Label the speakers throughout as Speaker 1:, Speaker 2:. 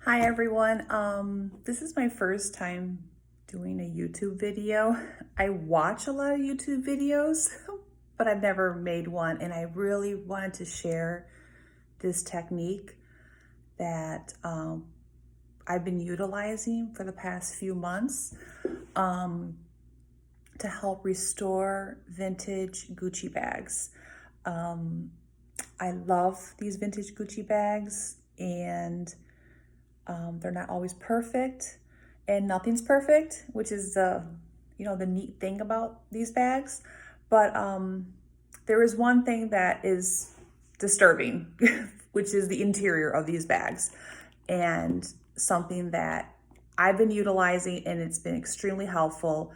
Speaker 1: Hi everyone. This is my first time doing a YouTube video. I watch a lot of YouTube videos, but I've never made one, and I really wanted to share this technique that I've been utilizing for the past few months to help restore vintage Gucci bags. I love these vintage Gucci bags, and they're not always perfect, and nothing's perfect, which is the neat thing about these bags. But there is one thing that is disturbing, which is the interior of these bags, and something that I've been utilizing, and it's been extremely helpful.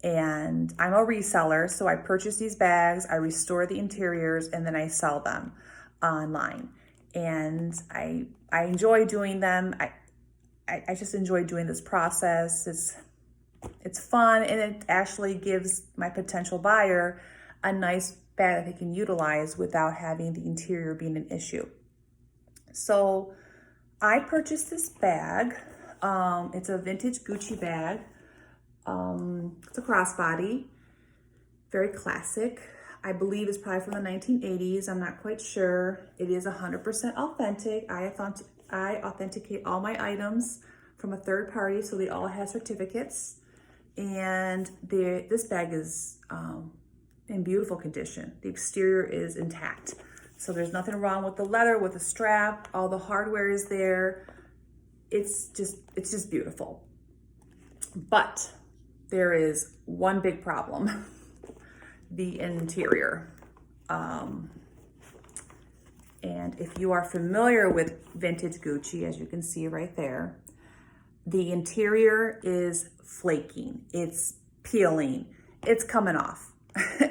Speaker 1: And I'm a reseller, so I purchase these bags, I restore the interiors, and then I sell them online. And I enjoy doing them. I just enjoy doing this process. It's fun, and it actually gives my potential buyer a nice bag that they can utilize without having the interior being an issue. So I purchased this bag. It's a vintage Gucci bag. It's a crossbody, very classic. I believe it's probably from the 1980s. I'm not quite sure. It is 100% authentic. I authenticate all my items from a third party, so they all have certificates. And this bag is in beautiful condition. The exterior is intact. So there's nothing wrong with the leather, with the strap. All the hardware is there. It's just beautiful. But there is one big problem. The interior. And if you are familiar with vintage Gucci, as you can see right there, the interior is flaking, it's peeling, it's coming off.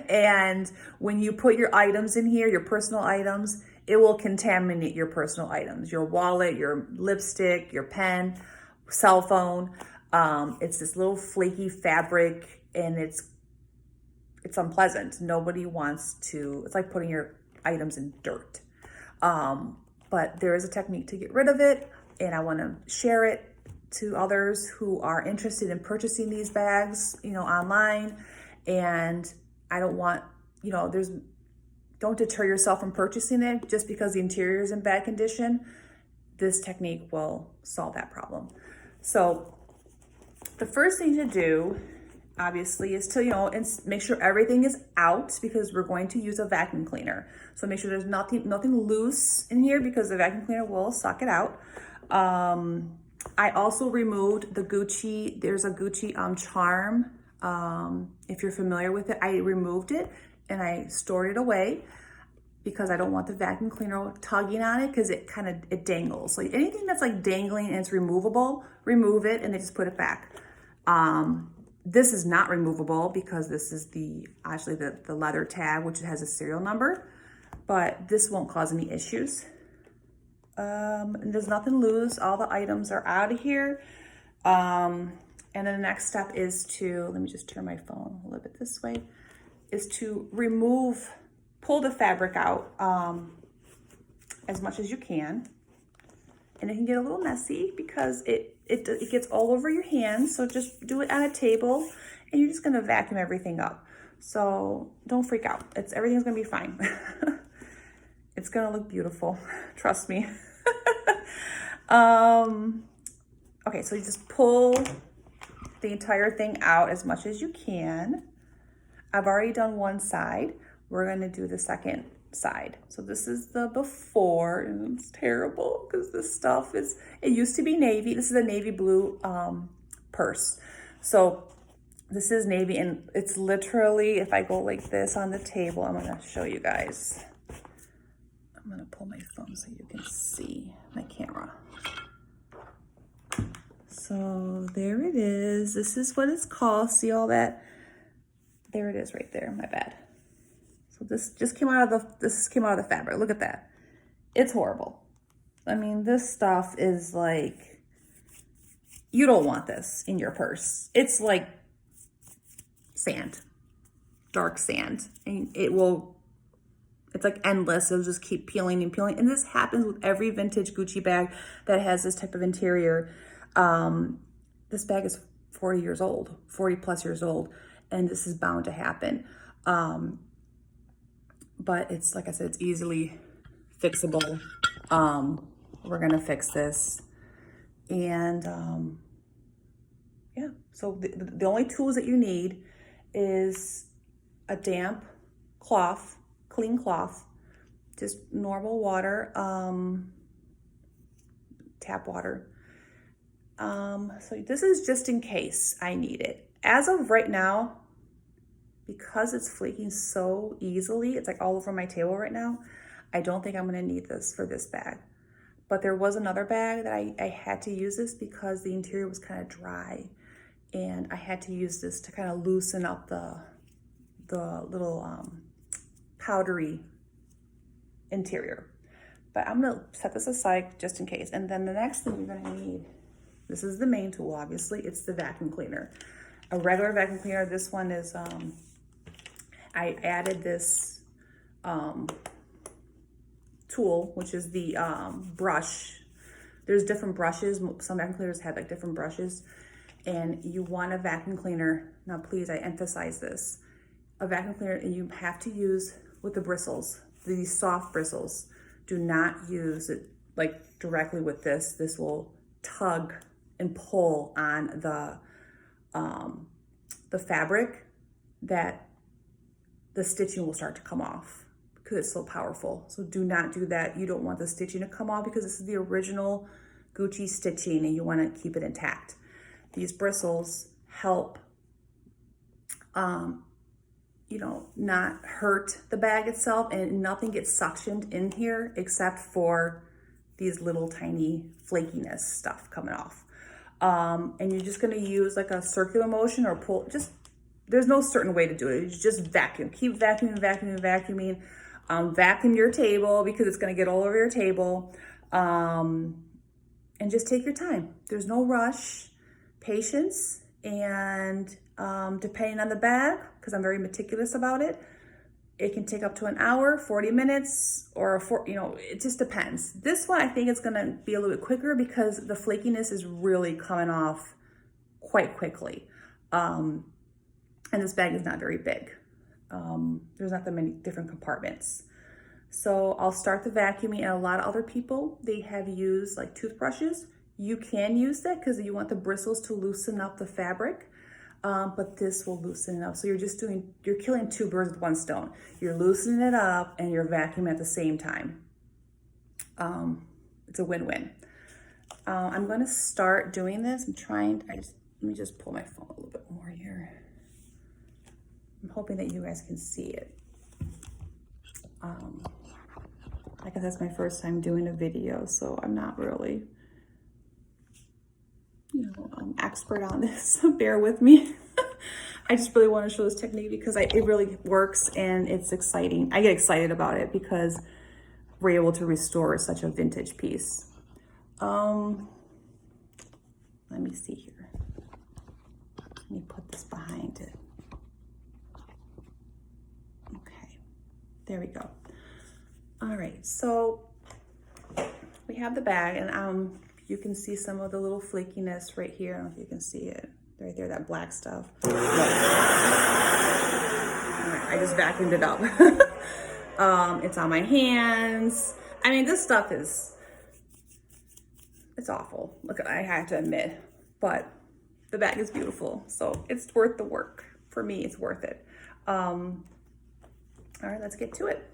Speaker 1: And when you put your items in here, your personal items, it will contaminate your personal items, your wallet, your lipstick, your pen, cell phone. It's this little flaky fabric, and it's unpleasant. Nobody wants to, it's like putting your items in dirt. But there is a technique to get rid of it, and I want to share it to others who are interested in purchasing these bags, online. And I don't want, don't deter yourself from purchasing it just because the interior is in bad condition. This technique will solve that problem. So the first thing to do, obviously, is to, make sure everything is out, because we're going to use a vacuum cleaner. So make sure there's nothing loose in here, because the vacuum cleaner will suck it out. I also removed the Gucci. There's a Gucci charm. If you're familiar with it, I removed it and I stored it away, because I don't want the vacuum cleaner tugging on it, because it dangles. So anything that's like dangling and it's removable, remove it and then just put it back. This is not removable, because this is actually the leather tag, which has a serial number, but this won't cause any issues. And there's nothing loose. All the items are out of here. And then the next step is to, let me just turn my phone a little bit this way, is to pull the fabric out as much as you can. And it can get a little messy, because it gets all over your hands. So just do it on a table, and you're just gonna vacuum everything up. So don't freak out. Everything's gonna be fine. It's gonna look beautiful, trust me. Okay, so you just pull the entire thing out as much as you can. I've already done one side. We're gonna do the second side. So this is the before, and it's terrible because this stuff it used to be navy. This is a navy blue purse. So this is navy, and it's literally, if I go like this on the table, I'm gonna show you guys. I'm gonna pull my phone so you can see my camera. So there it is. This is what it's called. See all that? There it is right there, my bad. So this came out of the fabric. Look at that. It's horrible. I mean, this stuff is like, you don't want this in your purse. It's like sand, dark sand, and it will It's like endless. It'll just keep peeling and peeling. And this happens with every vintage Gucci bag that has this type of interior. This bag is 40 years old, 40 plus years old, and this is bound to happen. But it's, like I said, it's easily fixable. We're gonna fix this. And yeah, so the only tools that you need is a damp cloth, clean cloth, just normal water, tap water. So this is just in case I need it. As of right now, because it's flaking so easily, it's like all over my table right now, I don't think I'm gonna need this for this bag. But there was another bag that I had to use this because the interior was kind of dry, and I had to use this to kind of loosen up the little powdery interior. But I'm gonna set this aside just in case. And then the next thing you're gonna need, this is the main tool, obviously, it's the vacuum cleaner. A regular vacuum cleaner. This one is, I added this tool, which is the brush. There's different brushes. Some vacuum cleaners have like different brushes, and you want a vacuum cleaner. Now, please, I emphasize this. A vacuum cleaner, and you have to use with the bristles, these soft bristles. Do not use it like directly with this. This will tug and pull on the fabric, that the stitching will start to come off because it's so powerful. So do not do that. You don't want the stitching to come off because this is the original Gucci stitching and you want to keep it intact. These bristles help, you know, not hurt the bag itself, and nothing gets suctioned in here except for these little tiny flakiness stuff coming off. And you're just gonna use like a circular motion or pull, just, there's no certain way to do it. You just vacuum, keep vacuuming, vacuuming, vacuuming. Vacuum your table because it's gonna get all over your table. And just take your time. There's no rush, patience, and depending on the bag, because I'm very meticulous about it, it can take up to an hour, 40 minutes, or you know, it just depends. This one, I think it's gonna be a little bit quicker because the flakiness is really coming off quite quickly. And this bag is not very big. There's not that many different compartments. So I'll start the vacuuming, and a lot of other people, they have used like toothbrushes. You can use that because you want the bristles to loosen up the fabric. But this will loosen it up. So you're killing two birds with one stone. You're loosening it up and you're vacuuming at the same time. It's a win-win. I'm gonna start doing this. Let me just pull my phone a little bit more here. I'm hoping that you guys can see it. Like I said, that's my first time doing a video, so I'm not really, you know, expert on this, so bear with me. I just really want to show this technique because it really works and it's exciting. I get excited about it because we're able to restore such a vintage piece. Let me see here. Let me put this behind it. Okay, there we go. All right, so we have the bag, and you can see some of the little flakiness right here. I don't know if you can see it right there, that black stuff. All right, I just vacuumed it up. It's on my hands. I mean, this stuff it's awful. Look, I have to admit, but the bag is beautiful, so it's worth the work. For me, it's worth it. All right, let's get to it.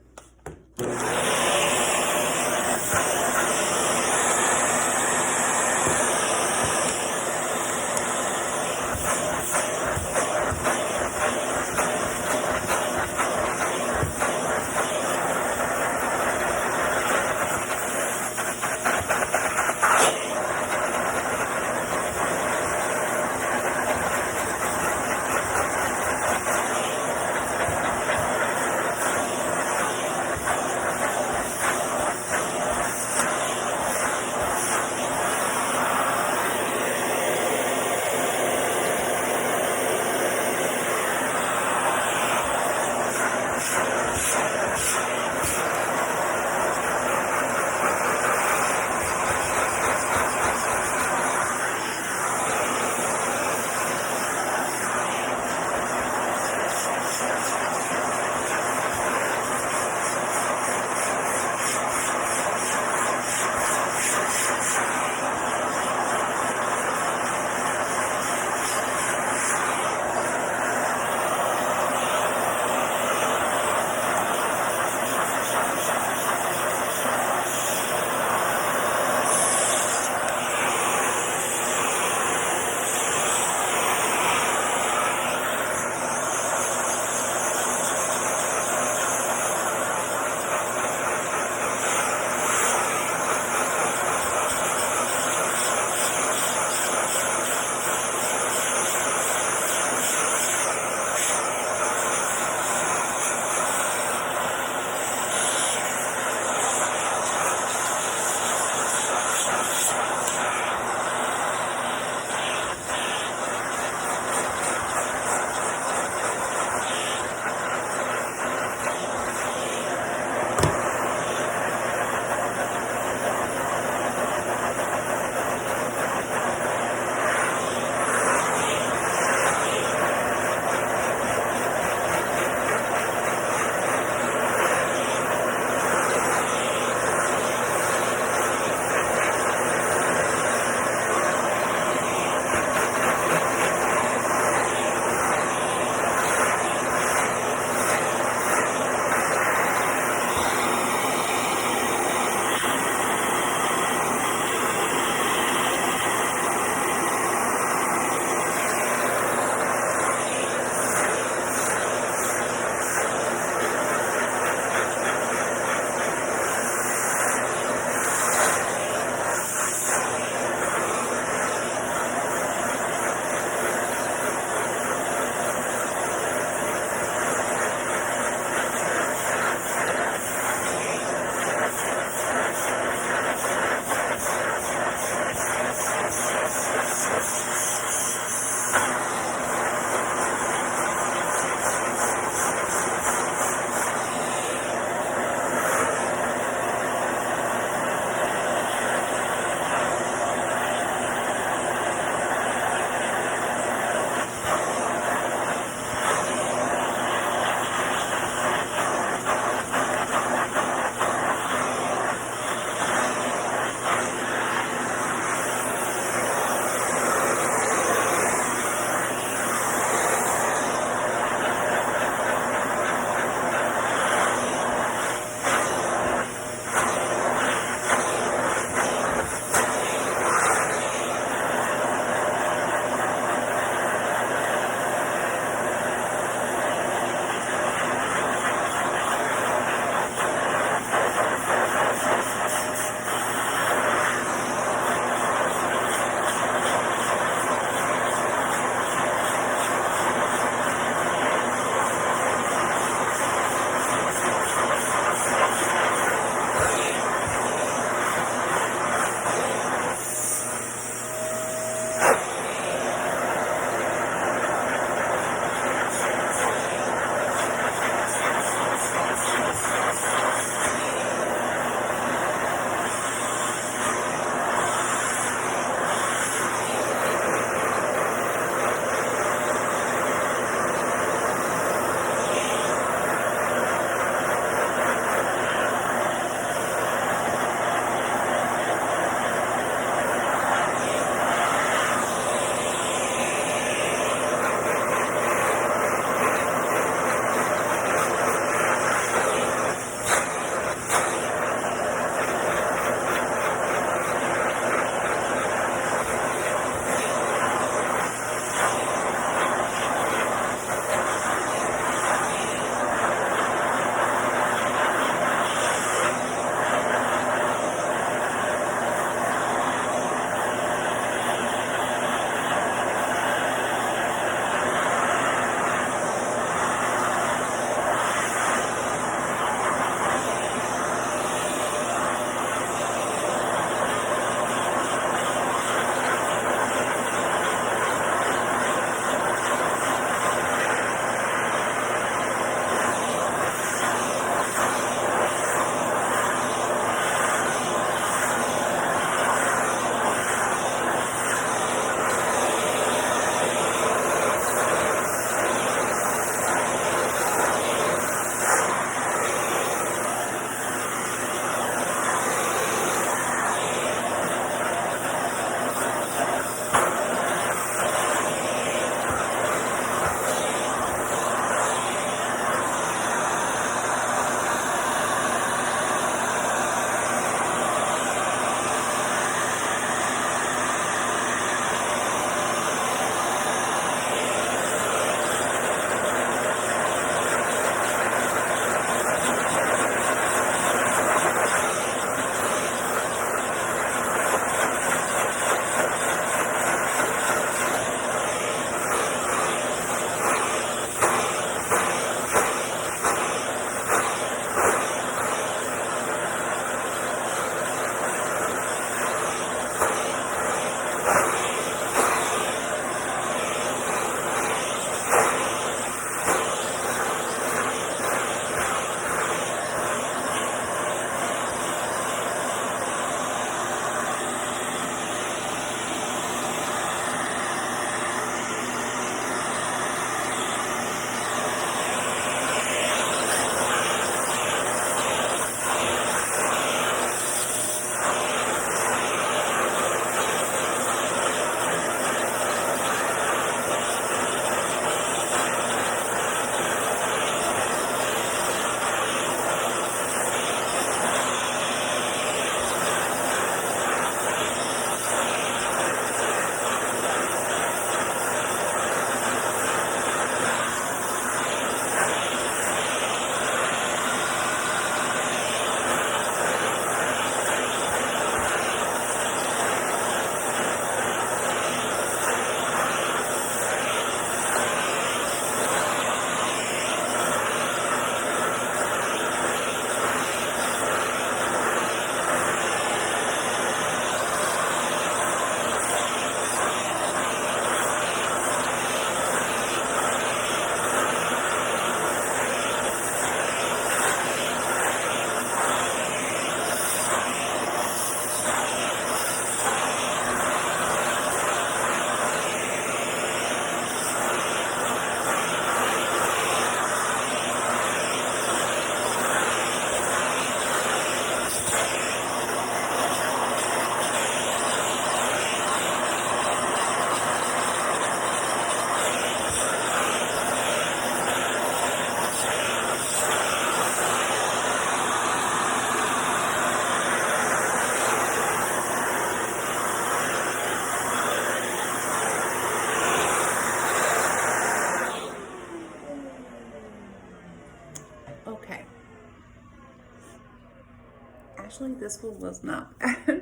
Speaker 1: Actually, this one was not.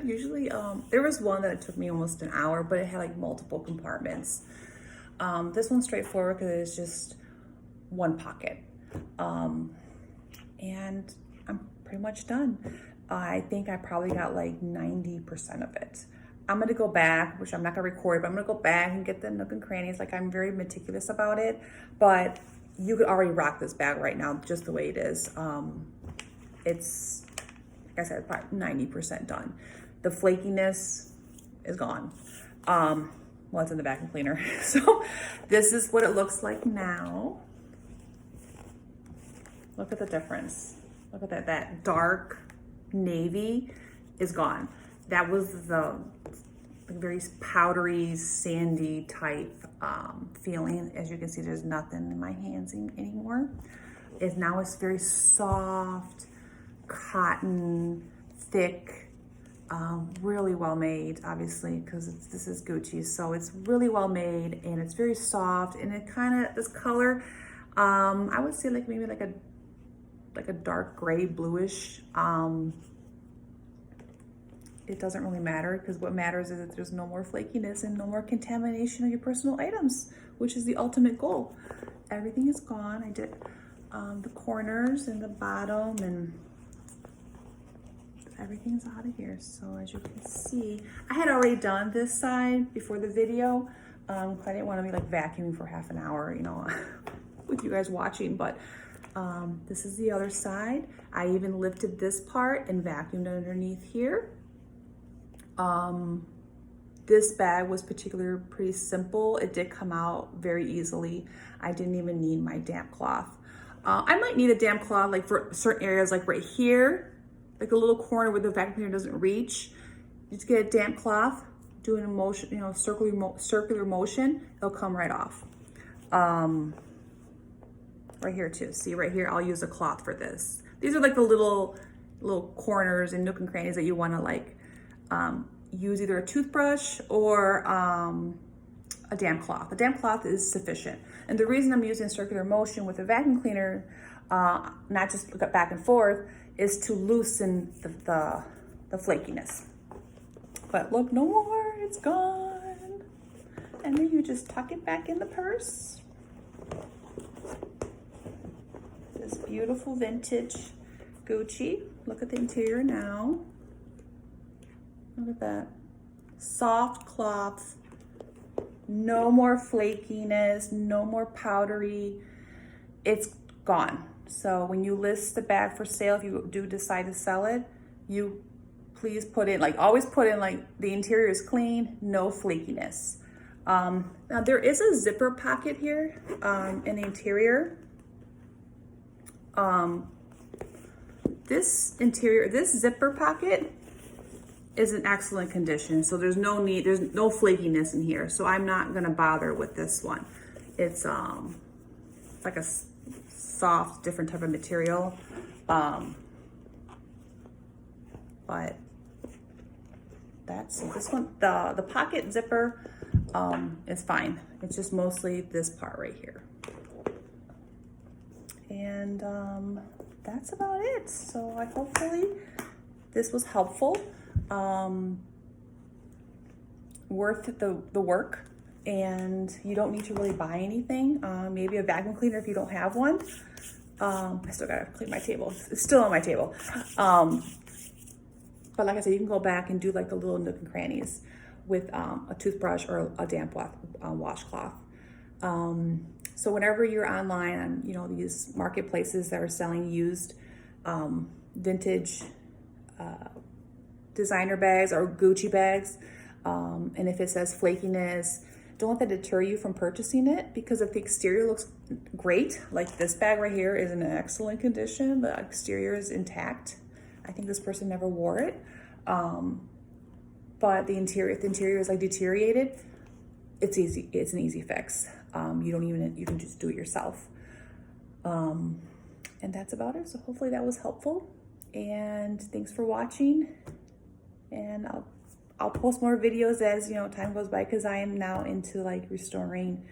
Speaker 1: Usually, there was one that it took me almost an hour, but it had like multiple compartments. This one's straightforward because it's just one pocket. And I'm pretty much done. I think I probably got like 90% of it. I'm gonna go back, which I'm not gonna record, but I'm gonna go back and get the nook and crannies. Like, I'm very meticulous about it, but you could already rock this bag right now just the way it is. It's, like I said, probably 90% done. The flakiness is gone. Well, it's in the vacuum cleaner. So this is what it looks like now. Look at the difference. Look at that, that dark navy is gone. That was the very powdery, sandy type feeling. As you can see, there's nothing in my hands anymore. Now it's very soft, cotton, thick, really well made, obviously, because this is Gucci. So it's really well made and it's very soft, and it kind of, this color, I would say like maybe like a dark gray, bluish. It doesn't really matter, because what matters is that there's no more flakiness and no more contamination of your personal items, which is the ultimate goal. Everything is gone. I did the corners and the bottom, and everything's out of here. So as you can see, I had already done this side before the video. I didn't want to be like vacuuming for half an hour, you know, with you guys watching, but this is the other side. I even lifted this part and vacuumed underneath here. This bag was particularly pretty simple. It did come out very easily. I didn't even need my damp cloth. I might need a damp cloth like for certain areas, like right here, like a little corner where the vacuum cleaner doesn't reach. Just get a damp cloth, do a motion, you know, circular motion, it'll come right off. Right here too. See right here, I'll use a cloth for this. These are like the little corners and nook and crannies that you want to like use either a toothbrush or a damp cloth. A damp cloth is sufficient. And the reason I'm using circular motion with a vacuum cleaner, not just back and forth, is to loosen the flakiness. But look, no more, it's gone. And then you just tuck it back in the purse. This beautiful vintage Gucci. Look at the interior now. Look at that. Soft cloth. No more flakiness, no more powdery. It's gone. So when you list the bag for sale, if you do decide to sell it, you please put in, like always put in like the interior is clean, no flakiness. Now there is a zipper pocket here in the interior. This zipper pocket is in excellent condition, so there's no flakiness in here, so I'm not gonna bother with this one. It's like a soft, different type of material, but that's this one. The pocket zipper is fine. It's just mostly this part right here, and that's about it. So hopefully this was helpful. Worth the work, and you don't need to really buy anything. Maybe a vacuum cleaner if you don't have one. I still gotta clean my table. It's still on my table. But like I said, you can go back and do like the little nook and crannies with a toothbrush or a damp washcloth. So whenever you're online on, you know, these marketplaces that are selling used vintage designer bags or Gucci bags, and if it says flakiness, don't let that deter you from purchasing it, because if the exterior looks great, like this bag right here is in excellent condition, the exterior is intact. I think this person never wore it, but if the interior is like deteriorated, it's easy. It's an easy fix. You can just do it yourself. And that's about it. So hopefully that was helpful, and thanks for watching. And I'll post more videos as, you know, time goes by, because I am now into like restoring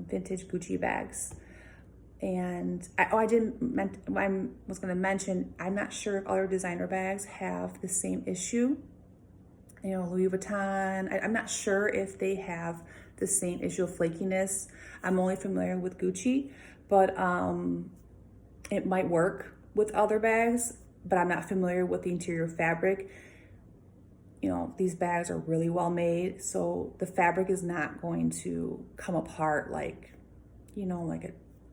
Speaker 1: vintage Gucci bags. And I was going to mention, I'm not sure if other designer bags have the same issue. You know, Louis Vuitton, I'm not sure if they have the same issue of flakiness. I'm only familiar with Gucci, but it might work with other bags, but I'm not familiar with the interior fabric. You know, these bags are really well made, so the fabric is not going to come apart like, you know, like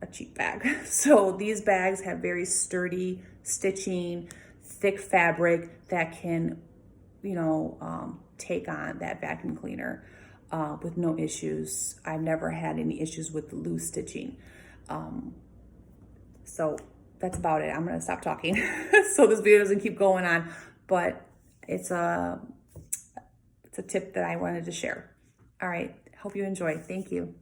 Speaker 1: a cheap bag. So these bags have very sturdy stitching, thick fabric that can, you know, take on that vacuum cleaner with no issues. I've never had any issues with the loose stitching. So that's about it. I'm gonna stop talking so this video doesn't keep going on, but it's a tip that I wanted to share. All right, hope you enjoy. Thank you.